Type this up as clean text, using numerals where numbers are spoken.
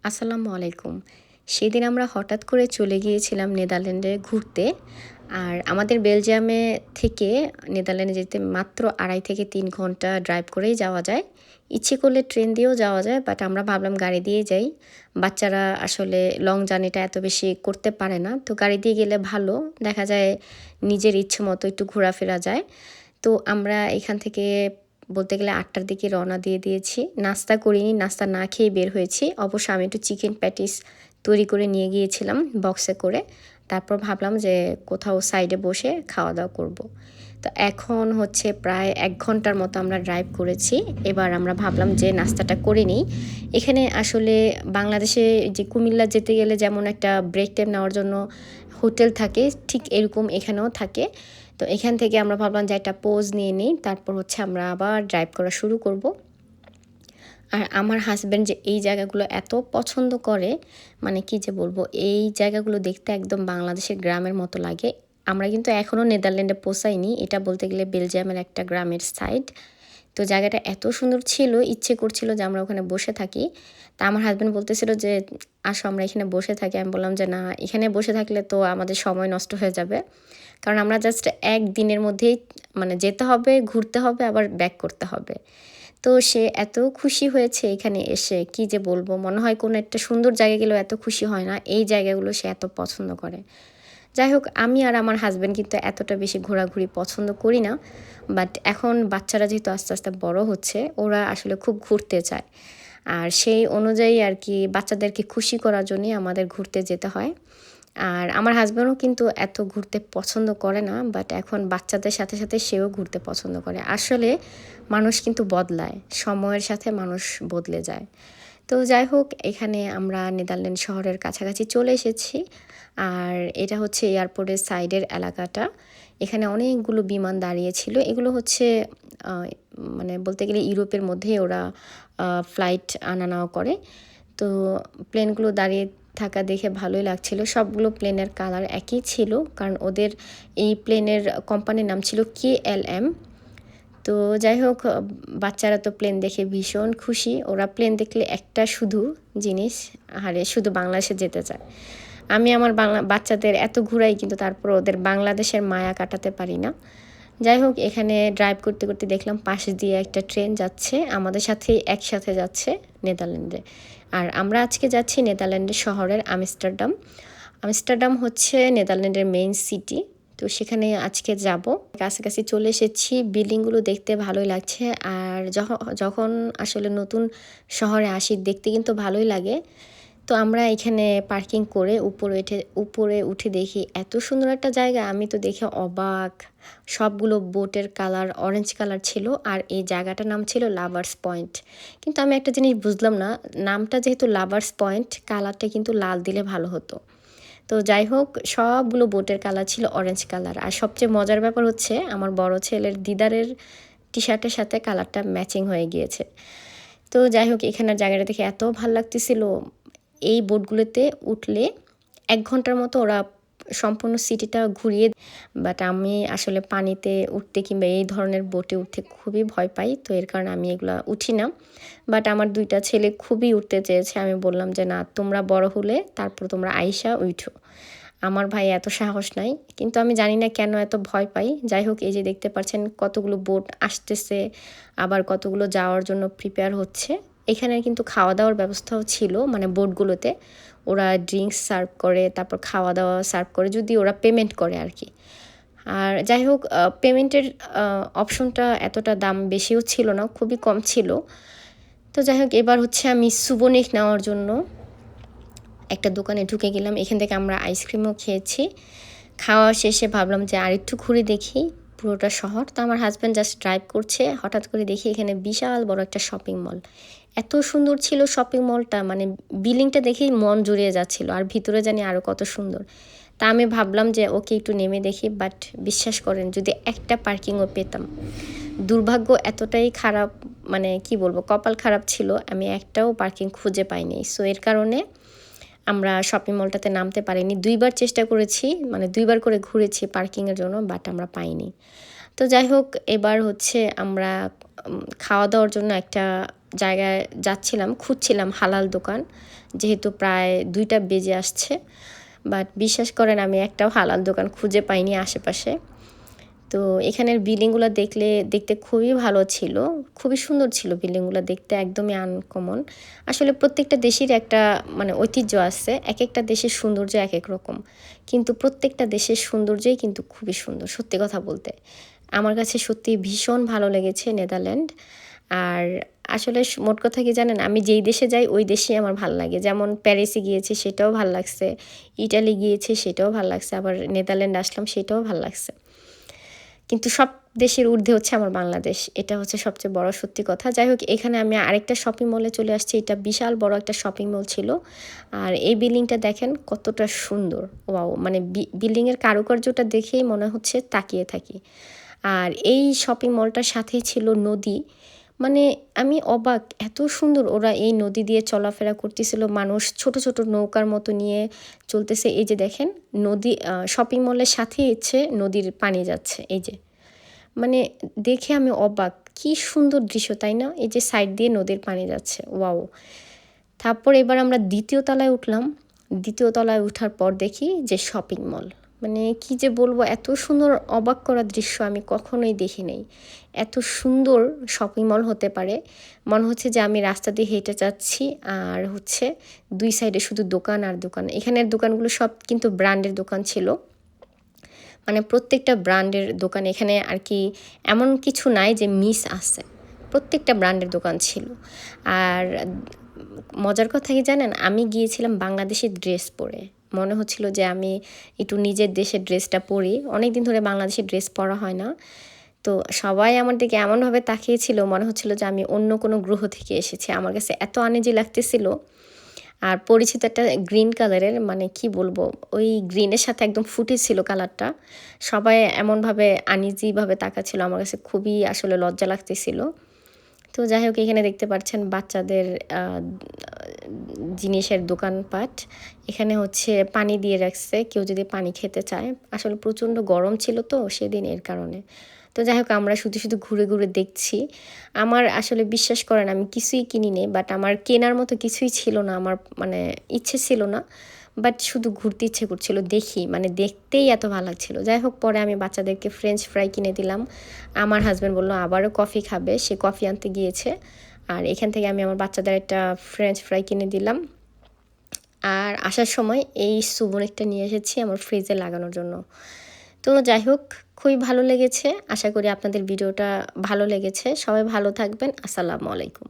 আসসালামু আলাইকুম। সেদিন আমরা হঠাৎ করে চলে গিয়েছিলাম নেদারল্যান্ডে ঘুরতে। আর আমাদের বেলজিয়ামে থেকে নেদারল্যান্ডে যেতে মাত্র ২.৫ থেকে ৩ ঘন্টা ড্রাইভ করেই যাওয়া যায়। ইচ্ছে করলে ট্রেন দিয়েও যাওয়া যায়, বাট আমরা ভাবলাম গাড়ি দিয়েই যাই। বাচ্চারা আসলে লং জার্নিটা এত বেশি করতে পারে না। তো গাড়ি দিয়ে গেলে ভালো। দেখা যায় নিজের ইচ্ছে মতো একটু ঘোরাফেরা যায়। তো আমরা এখান থেকে বলতে গেলে ৮টার দিকে রওনা দিয়ে দিয়েছি। নাস্তা করিনি, নাস্তা না খেয়ে বের হয়েছি। অবশ্য আমি একটু চিকেন প্যাটিস তৈরি করে নিয়ে গিয়েছিলাম বক্সে করে। তারপর ভাবলাম যে কোথাও সাইডে বসে খাওয়া দাওয়া করব। তো এখন হচ্ছে প্রায় ১ ঘন্টার মতো আমরা ড্রাইভ করেছি। এবার আমরা ভাবলাম যে নাস্তাটা করে নিই। এখানে আসলে বাংলাদেশে যে কুমিল্লা যেতে গেলে যেমন একটা ব্রেক টাইম নেওয়ার জন্য হোটেল থাকে, ঠিক এরকম এখানেও থাকে। তো এখান থেকে আমরা ভাবলাম যে একটা পোজ নিয়ে নিই, তারপর হচ্ছে আমরা আবার ড্রাইভ করা শুরু করব। আর আমার হাজব্যান্ড যে এই জায়গাগুলো এত পছন্দ করে, মানে কি যে বলবো, এই জায়গাগুলো দেখতে একদম বাংলাদেশের গ্রামের মতো লাগে। আমরা কিন্তু এখনও নেদারল্যান্ডে পৌঁছাইনি, এটা বলতে গেলে বেলজিয়ামের একটা গ্রামের সাইড। তো জায়গাটা এত সুন্দর ছিল, ইচ্ছে করছিল যে আমরা ওখানে বসে থাকি। তা আমার হাজব্যান্ড বলতেছিল যে আসো আমরা এখানে বসে থাকি। আমি বললাম যে না, এখানে বসে থাকলে তো আমাদের সময় নষ্ট হয়ে যাবে, কারণ আমরা জাস্ট ১ দিনের মধ্যেই মানে যেতে হবে, ঘুরতে হবে, আবার ব্যাক করতে হবে। তো সে এত খুশি হয়েছে এখানে এসে, কি যে বলবো, মনে হয় কোনো একটা সুন্দর জায়গায় গেলেও এত খুশি হয় না, এই জায়গাগুলো সে এত পছন্দ করে। যাই হোক, আমি আর আমার হাজব্যান্ড কিন্তু এতটা বেশি ঘোরাঘুরি পছন্দ করি না, বাট এখন বাচ্চারা যেহেতু আস্তে আস্তে বড় হচ্ছে, ওরা আসলে খুব ঘুরতে চায়। আর সেই অনুযায়ী আর কি বাচ্চাদেরকে খুশি করার জন্যই আমাদের ঘুরতে যেতে হয়। আর আমার হাজব্যান্ডও কিন্তু এত ঘুরতে পছন্দ করে না, বাট এখন বাচ্চাদের সাথে সাথে সেও ঘুরতে পছন্দ করে। আসলে মানুষ কিন্তু বদলায়, সময়ের সাথে মানুষ বদলে যায়। তো যাই হোক, এখানে আমরা নেদারল্যান্ড শহরের কাছাকাছি চলে এসেছি। আর এটা হচ্ছে এয়ারপোর্টের সাইডের এলাকাটা। এখানে অনেকগুলো বিমান দাঁড়িয়েছিল। এগুলো হচ্ছে আহ, মানে বলতে গেলে ইউরোপের মধ্যেই ওরা ফ্লাইট আনা নেওয়া করে। তো প্লেনগুলো দাঁড়িয়ে থাকা দেখে ভালোই লাগছিল। সবগুলো প্লেনের কালার একই ছিল, কারণ ওদের এই প্লেনের কোম্পানির নাম ছিল KLM। তো যাই হোক, বাচ্চারা তো প্লেন দেখে ভীষণ খুশি। ওরা প্লেন দেখলে একটা শুধু জিনিস, আরে শুধু বাংলাদেশে যেতে চায়। আমি আমার বাচ্চাদের এত ঘুরাই, কিন্তু তারপর ওদের বাংলাদেশের মায়া কাটাতে পারি না। যাই হোক, এখানে ড্রাইভ করতে করতে দেখলাম পাশে দিয়ে একটা ট্রেন যাচ্ছে, আমাদের সাথেই একসাথে যাচ্ছে নেদারল্যান্ডে। আর আমরা আজকে যাচ্ছি নেদারল্যান্ডের শহরের আমস্টারডাম। আমস্টারডাম হচ্ছে নেদারল্যান্ডের মেইন সিটি। তো সেখানে আজকে যাব। কাছাকাছি চলে এসেছি, বিল্ডিংগুলো দেখতে ভালোই লাগছে। আর যখন আসলে নতুন শহরে আসি, দেখতে কিন্তু ভালোই লাগে। তো আমরা এখানে পার্কিং করে উপরে উঠে দেখি এত সুন্দর একটা জায়গা, আমি তো দেখে অবাক। সবগুলো বোটের কালার অরেঞ্জ কালার ছিল, আর এই জায়গাটার নাম ছিল লাভার্স পয়েন্ট। কিন্তু আমি একটা জিনিস বুঝলাম না, নামটা যেহেতু লাভার্স পয়েন্ট, কালারটা কিন্তু লাল দিলে ভালো হতো। তো যাই হোক, সবগুলো বোটের কালার ছিল অরেঞ্জ কালার। আর সবচেয়ে মজার ব্যাপার হচ্ছে আমার বড় ছেলের দিদারের টি শার্টের সাথে কালারটা ম্যাচিং হয়ে গিয়েছে। তো যাই হোক, এখানের জায়গাটা দেখে এত ভাল লাগতেছিল। এই বোটগুলোতে উঠলে ১ ঘন্টার মতো ওরা সম্পূর্ণ সিটিটা ঘুরিয়ে। বাট আমি আসলে পানিতে উঠতে কিংবা এই ধরনের বোটে উঠতে খুবই ভয় পাই, তো এর কারণে আমি এগুলো উঠি না। বাট আমার ২টা ছেলে খুবই উঠতে চেয়েছে। আমি বললাম যে না, তোমরা বড় হলে তারপর তোমরা আইসা উঠো। আমার ভাই এত সাহস নাই, কিন্তু আমি জানি না কেন এত ভয় পাই। যাই হোক, এই যে দেখতে পাচ্ছেন কতগুলো বোট আসতেছে, আবার কতগুলো যাওয়ার জন্য প্রিপেয়ার হচ্ছে। এখানে কিন্তু খাওয়া দাওয়ার ব্যবস্থাও ছিল, মানে বোটগুলোতে ওরা ড্রিঙ্কস সার্ভ করে, তারপর খাওয়া দাওয়া সার্ভ করে, যদি ওরা পেমেন্ট করে আর কি। আর যাই হোক, পেমেন্টের অপশনটা এতটা দাম বেশিও ছিল না, খুবই কম ছিল। তো যাই হোক, এবার হচ্ছে আমি সুবনিক নেওয়ার জন্য একটা দোকানে ঢুকে গেলাম। এখান থেকে আমরা আইসক্রিমও খেয়েছি। খাওয়া শেষে ভাবলাম যে আরেকটু ঘুরে দেখি পুরোটা শহর। তো আমার হাজব্যান্ড জাস্ট ড্রাইভ করছে, হঠাৎ করে দেখি এখানে বিশাল বড় একটা শপিং মল। এত সুন্দর ছিল শপিং মলটা, মানে বিল্ডিংটা দেখেই মন জুড়িয়ে যাচ্ছিল, আর ভিতরে জানি আরও কত সুন্দর। তা আমি ভাবলাম যে ওকে একটু নেমে দেখি, বাট বিশ্বাস করেন, যদি একটা পার্কিংও পেতাম। দুর্ভাগ্য এতটাই খারাপ, মানে কি বলবো, কপাল খারাপ ছিল, আমি একটাও পার্কিং খুঁজে পাইনি। সো এর কারণে আমরা শপিং মলটাতে নামতে পারিনি। ২ বার চেষ্টা করেছি, মানে ২ বার করে ঘুরেছি পার্কিংয়ের জন্য, বাট আমরা পাইনি। তো যাই হোক, এবার হচ্ছে আমরা খাওয়া দাওয়ার জন্য একটা জায়গায় যাচ্ছিলাম, খুঁজছিলাম হালাল দোকান, যেহেতু প্রায় 2টা বেজে আসছে। বাট বিশ্বাস করেন আমি একটাও হালাল দোকান খুঁজে পাইনি আশেপাশে। তো এখানের বিল্ডিংগুলো দেখতে খুবই ভালো ছিল, খুবই সুন্দর ছিল বিল্ডিংগুলো দেখতে, একদমই আনকমন। আসলে প্রত্যেকটা দেশের একটা মানে ঐতিহ্য আছে, এক একটা দেশের সৌন্দর্য এক এক রকম, কিন্তু প্রত্যেকটা দেশের সৌন্দর্যই কিন্তু খুবই সুন্দর, সত্যি কথা বলতে। আমার কাছে সত্যি ভীষণ ভালো লেগেছে নেদারল্যান্ড। আর আসলে মোট কথা কি জানেন, আমি যেই দেশে যাই ওই দেশেই আমার ভালো লাগে। যেমন প্যারিসে গিয়েছি, সেটাও ভালো লাগছে, ইটালি গিয়েছি, সেটাও ভালো লাগছে, আবার নেদারল্যান্ড আসলাম, সেটাও ভালো লাগছে। কিন্তু সব দেশের ঊর্ধ্বে হচ্ছে আমার বাংলাদেশ, এটা হচ্ছে সবচেয়ে বড় সত্যি কথা। যাই হোক, এখানে আমি আরেকটা শপিং মলে চলে আসছি, এটা বিশাল বড় একটা শপিং মল ছিল। আর এই বিল্ডিংটা দেখেন কতটা সুন্দর, ওয়াও, মানে বিল্ডিংয়ের কারুকার্যটা দেখেই মনে হচ্ছে তাকিয়ে থাকি। আর এই শপিং মলটার সাথেই ছিল নদী, মানে আমি অবাক, এত সুন্দর ওরা এই নদী দিয়ে চলাফেরা করতেছিল, মানুষ ছোট ছোট নৌকার মতো নিয়ে চলতেছে। এই যে দেখেন নদী, শপিং মলের সাথেই হচ্ছে নদীর পানি যাচ্ছে, এই যে, মানে দেখে আমি অবাক, কি সুন্দর দৃশ্য তাই না? এই যে সাইড দিয়ে নদীর পানি যাচ্ছে, ওয়াও। তারপর এবার আমরা দ্বিতীয় তলায় উঠলাম। দ্বিতীয় তলায় ওঠার পর দেখি যে শপিং মল, মানে কি যে বলবো, এত সুন্দর, অবাক করা দৃশ্য আমি কখনোই দেখি নাই। এত সুন্দর শপিং মল হতে পারে, মনে হচ্ছে যে আমি রাস্তা দিয়ে হেঁটে যাচ্ছি, আর হচ্ছে দুই সাইডে শুধু দোকান আর দোকান। এখানের দোকানগুলো সব কিন্তু ব্র্যান্ডের দোকান ছিল, মানে প্রত্যেকটা ব্র্যান্ডের দোকান এখানে, আর কি এমন কিছু নাই যে মিস আছে, প্রত্যেকটা ব্র্যান্ডের দোকান ছিল। আর মজার কথা কি জানেন, আমি গিয়েছিলাম বাংলাদেশি ড্রেস পরে, মনে হচ্ছিল যে আমি একটু নিজের দেশের ড্রেসটা পরি, অনেক দিন ধরে বাংলাদেশি ড্রেস পরা হয় না। তো সবাই আমার দিকে এমনভাবে তাকিয়েছিল, মনে হচ্ছিল যে আমি অন্য কোনো গ্রহ থেকে এসেছি, আমার কাছে এত আনইজি লাগতেছিল। আর পরিচিত একটা গ্রিন কালারের, মানে কি বলবো, ওই গ্রিনের সাথে একদম ফুটে ছিল কালারটা, সবাই এমনভাবে আনইজিভাবে তাকাচ্ছিল, আমার কাছে খুবই আসলে লজ্জা লাগতেছিল। তো যাই হোক, এখানে দেখতে পাচ্ছেন বাচ্চাদের জিনিসের দোকানপাট। এখানে হচ্ছে পানি দিয়ে রাখছে, কেউ যদি পানি খেতে চায়। আসলে প্রচণ্ড গরম ছিল তো সেদিন, এর কারণে। তো যাই হোক, আমরা শুধু শুধু ঘুরে ঘুরে দেখছি। আমার আসলে বিশ্বাস করেন আমি কিছুই কিনি নি, বাট আমার কেনার মতো কিছুই ছিল না, আমার মানে ইচ্ছে ছিল না, বাট শুধু ঘুরতে ইচ্ছে করছিল, দেখি মানে দেখতেই এত ভালো লাগছিল। যাই হোক, পরে আমি বাচ্চাদেরকে ফ্রেঞ্চ ফ্রাই কিনে দিলাম। আমার হাজব্যান্ড বললো আবারও কফি খাবে, সে কফি আনতে গিয়েছে। আর এখান থেকে আমি আমার বাচ্চাদের একটা ফ্রেঞ্চ ফ্রাই কিনে দিলাম। আর আসার সময় এই সুভনিরটা নিয়ে এসেছি আমার ফ্রিজে লাগানোর জন্য। তো যাই হোক, খুবই ভালো লেগেছে, আশা করি আপনাদের ভিডিওটা ভালো লেগেছে। সবাই ভালো থাকবেন, আসসালামু আলাইকুম।